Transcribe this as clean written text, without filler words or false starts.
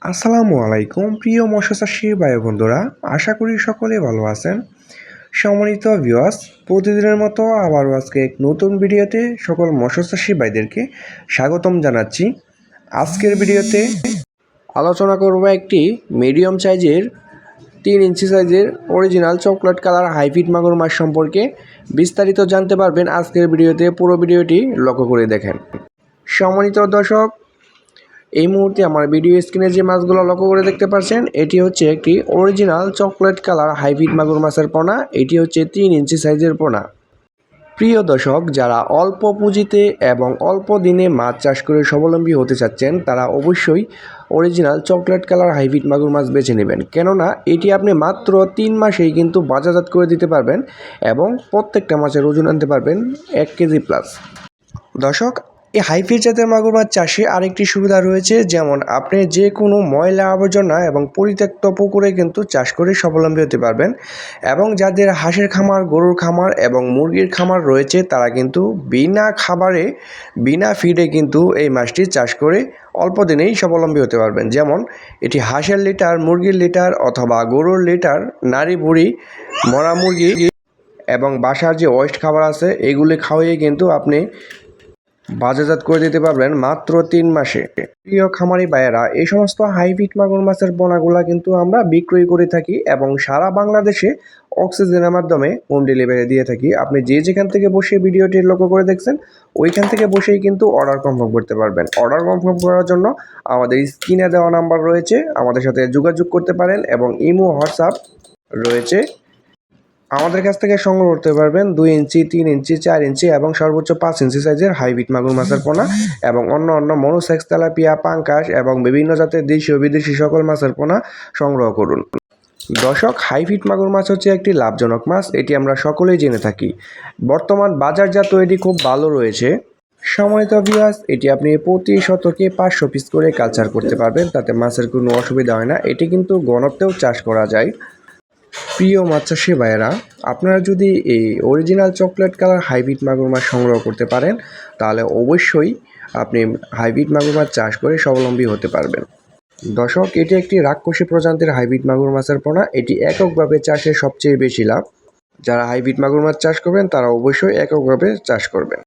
আসসালামু আলাইকুম প্রিয় মৎস্য চাষী ভাই বন্ধুরা, আশা করি সকলে ভালো আছেন। সম্মানিত ভিউয়ার্স, প্রতিদিনের মতো আবারও আজকে এক নতুন ভিডিওতে সকল মৎস্য চাষী ভাইদেরকে স্বাগতম জানাচ্ছি। আজকের ভিডিওতে আলোচনা করব একটি মিডিয়াম সাইজের 3 ইঞ্চি সাইজের অরিজিনাল চকলেট কালার হাইব্রিড মাগুর মাছ সম্পর্কে। বিস্তারিত জানতে পারবেন আজকের ভিডিওতে, পুরো ভিডিওটি লক্ষ্য করে দেখেন। সম্মানিত দর্শক, এই মুহূর্তে আমার ভিডিও স্ক্রিনে যে মাছগুলো লক্ষ্য করে দেখতে পাচ্ছেন, এটি হচ্ছে একটি অরিজিনাল চকলেট কালার হাইব্রিড মাগুর মাছের পোনা। এটি হচ্ছে 3 ইঞ্চি সাইজের পোনা। প্রিয় দর্শক, যারা অল্প পুঁজিতে এবং অল্প দিনে মাছ চাষ করে স্বাবলম্বী হতে চাচ্ছেন, তারা অবশ্যই অরিজিনাল চকলেট কালার হাইব্রিড মাগুর মাছ বেছে নেবেন। কেননা এটি আপনি মাত্র 3 মাসেই কিন্তু বাজারজাত করে দিতে পারবেন এবং প্রত্যেকটা মাছের ওজন আনতে পারবেন 1 কেজি প্লাস। দর্শক, এই হাইব্রিড জাতের মাগুর মাছ চাষে আরেকটি সুবিধা রয়েছে, যেমন আপনি যে কোনো ময়লা আবর্জনা এবং পরিত্যক্ত পুকুরে কিন্তু চাষ করে স্বাবলম্বী হতে পারবেন। এবং যাদের হাঁসের খামার, গরুর খামার এবং মুরগির খামার রয়েছে, তারা কিন্তু বিনা খাবারে, বিনা ফিডে কিন্তু এই মাছটি চাষ করে অল্প দিনেই স্বাবলম্বী হতে পারবেন। যেমন এটি হাঁসের লিটার, মুরগির লিটার অথবা গরুর লিটার, নাড়ি বুড়ি, মরা মুরগি এবং বাসার যে ওয়েস্ট খাবার আছে, এগুলি খাওয়াইয়ে কিন্তু আপনি বাজারজাত করে দিতে পারবেন মাত্র 3 মাসে। প্রিয় খামারি ভাইয়েরা, এই সমস্ত হাইব্রিড মাগুর মাছের পোনাগুলা কিন্তু আমরা বিক্রয় করে থাকি এবং সারা বাংলাদেশে অক্সিজেনের মাধ্যমে হোম ডেলিভারি দিয়ে থাকি। আপনি যে যেখান থেকে বসে ভিডিওটি লক্ষ্য করে দেখছেন, ওইখান থেকে বসেই কিন্তু অর্ডার কনফার্ম করতে পারবেন। অর্ডার কনফার্ম করার জন্য আমাদের স্ক্রিনে দেওয়া নাম্বার রয়েছে, আমাদের সাথে যোগাযোগ করতে পারেন এবং ইমো, হোয়াটসঅ্যাপ রয়েছে। আমাদের কাছ থেকে সংগ্রহ করতে পারবেন 2 ইঞ্চি, 3 ইঞ্চি, 4 ইঞ্চি এবং সর্বোচ্চ 5 ইঞ্চি সাইজের হাইব্রিড মাগুর মাছের পোনা এবং অন্য মনোসেক্স, তেলাপিয়া, পাঙ্কাশ এবং বিভিন্ন জাতের দেশীয় বিদেশি সকল মাছের পোনা সংগ্রহ করুন। দর্শক, হাইব্রিড মাগুর মাছ হচ্ছে একটি লাভজনক মাছ, এটি আমরা সকলেই জেনে থাকি। বর্তমান বাজারজাত এটি খুব ভালো রয়েছে। সম্মানিত ভিউয়ার্স, এটি আপনি প্রতি শতকে 500 পিস করে কালচার করতে পারবেন, তাতে মাছের কোনো অসুবিধা হয় না। এটি কিন্তু ঘনত্বেও চাষ করা যায়। প্রিয় মাছ চাষী ভাইয়েরা, আপনারা যদি এই অরিজিনাল চকলেট কালার হাইব্রিড মাগুর মাছ সংগ্রহ করতে পারেন, তাহলে অবশ্যই আপনি হাইব্রিড মাগুর মাছ চাষ করে স্বাবলম্বী হতে পারবেন। দর্শক, এটি একটি রাক্ষসী প্রজাতির হাইব্রিড মাগুর মাছের পোনা। এটি এককভাবে চাষে সবচেয়ে বেশি লাভ। যারা হাইব্রিড মাগুর মাছ চাষ করবেন, তারা অবশ্যই এককভাবে চাষ করবেন।